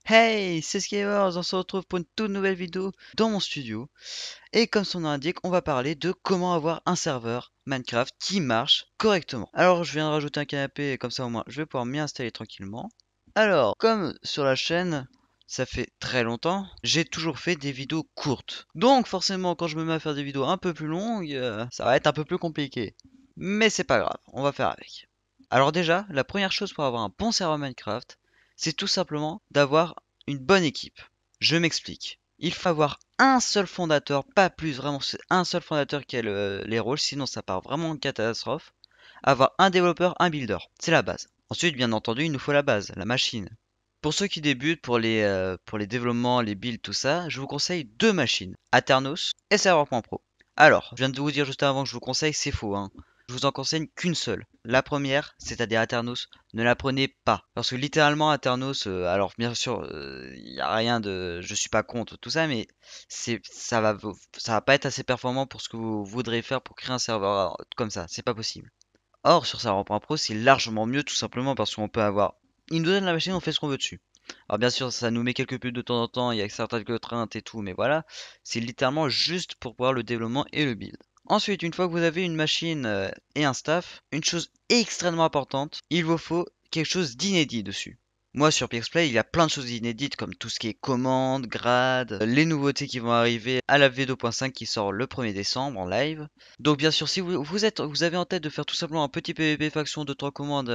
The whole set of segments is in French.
Hey, c'est Skywars, on se retrouve pour une toute nouvelle vidéo dans mon studio. Et comme son nom l'indique, on va parler de comment avoir un serveur Minecraft qui marche correctement. Alors, je viens de rajouter un canapé, et comme ça au moins, je vais pouvoir m'y installer tranquillement. Alors, comme sur la chaîne, ça fait très longtemps, j'ai toujours fait des vidéos courtes. Donc forcément, quand je me mets à faire des vidéos un peu plus longues, ça va être un peu plus compliqué. Mais c'est pas grave, on va faire avec. Alors déjà, la première chose pour avoir un bon serveur Minecraft, c'est tout simplement d'avoir une bonne équipe. Je m'explique. Il faut avoir un seul fondateur, pas plus, vraiment c'est un seul fondateur qui a les rôles, sinon ça part vraiment en catastrophe. Avoir un développeur, un builder, c'est la base. Ensuite, bien entendu, il nous faut la base, la machine. Pour ceux qui débutent, pour les développements, les builds, tout ça, je vous conseille deux machines, Aternos et Server.pro. Alors, je viens de vous dire juste avant que je vous conseille, c'est faux, hein. Je vous en conseille qu'une seule. La première, c'est-à-dire Aternos, ne la prenez pas. Parce que littéralement, Aternos, alors bien sûr, il n'y a rien de... Je suis pas contre tout ça, mais ça va pas être assez performant pour ce que vous voudrez faire pour créer un serveur comme ça. C'est pas possible. Or, sur Server.pro, c'est largement mieux, tout simplement parce qu'on peut avoir. Il nous donne la machine, on fait ce qu'on veut dessus. Alors, bien sûr, ça nous met quelques pubs de temps en temps, il y a certaines contraintes et tout, mais voilà. C'est littéralement juste pour pouvoir le développement et le build. Ensuite, une fois que vous avez une machine et un staff, une chose extrêmement importante, il vous faut quelque chose d'inédit dessus. Moi sur PXPlay, il y a plein de choses inédites comme tout ce qui est commandes, grades, les nouveautés qui vont arriver à la V2.5 qui sort le 1er décembre en live. Donc bien sûr, si vous avez en tête de faire tout simplement un petit PvP faction de 3 commandes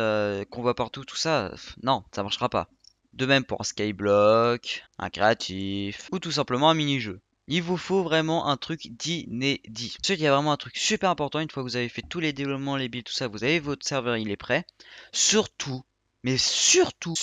qu'on voit partout, tout ça, non, ça marchera pas. De même pour un skyblock, un créatif, ou tout simplement un mini-jeu. Il vous faut vraiment un truc d'inédit. Ensuite, il y a vraiment un truc super important, une fois que vous avez fait tous les développements, les builds, tout ça, vous avez votre serveur, il est prêt. Surtout, mais surtout,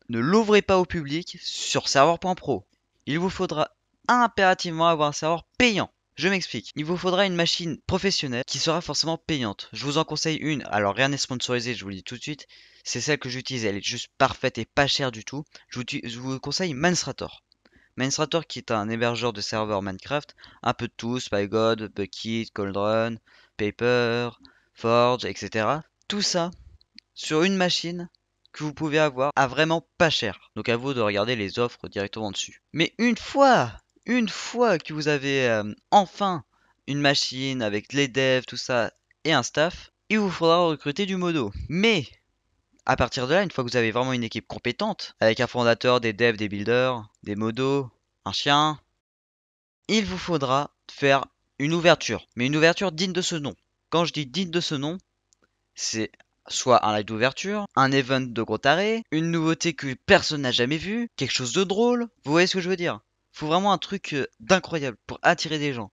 ne l'ouvrez pas au public sur serveur.pro. Il vous faudra impérativement avoir un serveur payant. Je m'explique. Il vous faudra une machine professionnelle qui sera forcément payante. Je vous en conseille une. Alors rien n'est sponsorisé, je vous le dis tout de suite. C'est celle que j'utilise. Elle est juste parfaite et pas chère du tout. Je vous conseille Manstrator. Manstrator qui est un hébergeur de serveurs Minecraft. Un peu de tout. Spygod, Bukkit, Coldrun, Paper, Forge, etc. Tout ça sur une machine que vous pouvez avoir à vraiment pas cher. Donc à vous de regarder les offres directement dessus. Mais une fois que vous avez enfin une machine avec les devs, tout ça, et un staff, il vous faudra recruter du modo. Mais à partir de là, une fois que vous avez vraiment une équipe compétente, avec un fondateur, des devs, des builders, des modos, un chien, il vous faudra faire une ouverture. Mais une ouverture digne de ce nom. Quand je dis digne de ce nom, c'est soit un live d'ouverture, un event de gros taré, une nouveauté que personne n'a jamais vue, quelque chose de drôle. Vous voyez ce que je veux dire? Faut vraiment un truc d'incroyable pour attirer des gens.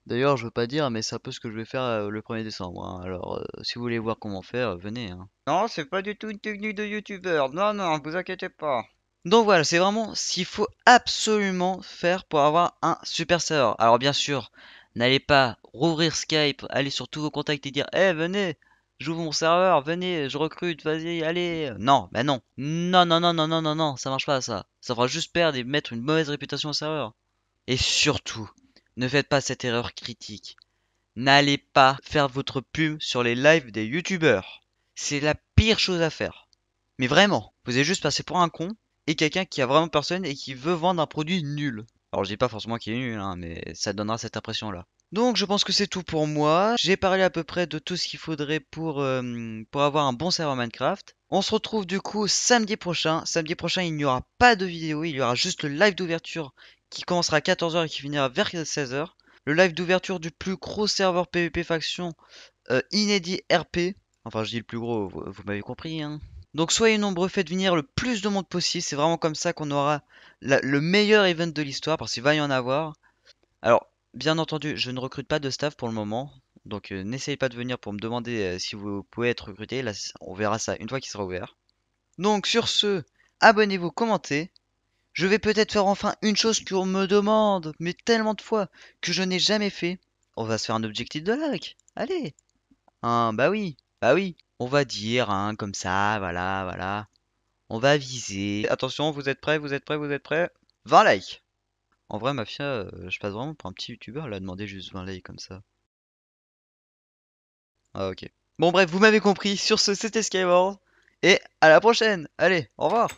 D'ailleurs, je veux pas dire, mais c'est un peu ce que je vais faire le 1er décembre, hein. Alors, si vous voulez voir comment faire, venez, hein. Non, c'est pas du tout une technique de youtubeur. Non, non, vous inquiétez pas. Donc voilà, c'est vraiment ce qu'il faut absolument faire pour avoir un super serveur. Alors bien sûr, n'allez pas rouvrir Skype, aller sur tous vos contacts et dire Eh venez, j'ouvre mon serveur, venez, je recrute, vas-y, allez. Non, bah non. Non, non, non, non, non, non, non, ça marche pas ça. Ça fera juste perdre et mettre une mauvaise réputation au serveur. Et surtout, ne faites pas cette erreur critique. N'allez pas faire votre pub sur les lives des youtubeurs. C'est la pire chose à faire. Mais vraiment, vous êtes juste passé pour un con et quelqu'un qui a vraiment personne et qui veut vendre un produit nul. Alors je dis pas forcément qu'il est nul, hein, mais ça donnera cette impression-là. Donc je pense que c'est tout pour moi. J'ai parlé à peu près de tout ce qu'il faudrait pour avoir un bon serveur Minecraft. On se retrouve du coup samedi prochain. Samedi prochain, il n'y aura pas de vidéo, il y aura juste le live d'ouverture qui commencera à 14 h et qui finira vers 16 h. Le live d'ouverture du plus gros serveur PvP faction inédit RP. Enfin, je dis le plus gros, vous m'avez compris, hein. Donc soyez nombreux, faites venir le plus de monde possible. C'est vraiment comme ça qu'on aura le meilleur event de l'histoire, parce qu'il va y en avoir. Alors, bien entendu, je ne recrute pas de staff pour le moment. Donc n'essayez pas de venir pour me demander si vous pouvez être recruté. Là, on verra ça une fois qu'il sera ouvert. Donc sur ce, abonnez-vous, commentez. Je vais peut-être faire enfin une chose qu'on me demande, mais tellement de fois, que je n'ai jamais fait. On va se faire un objectif de like. Allez. Hein, bah oui, bah oui. On va dire, hein, comme ça, voilà, voilà. On va viser. Attention, vous êtes prêts, vous êtes prêts, vous êtes prêts? 20 likes. En vrai, Mafia, je passe vraiment pour un petit youtubeur, elle a demandé juste 20 likes comme ça. Ah, ok. Bon, bref, vous m'avez compris. Sur ce, c'était Skyward. Et à la prochaine. Allez, au revoir.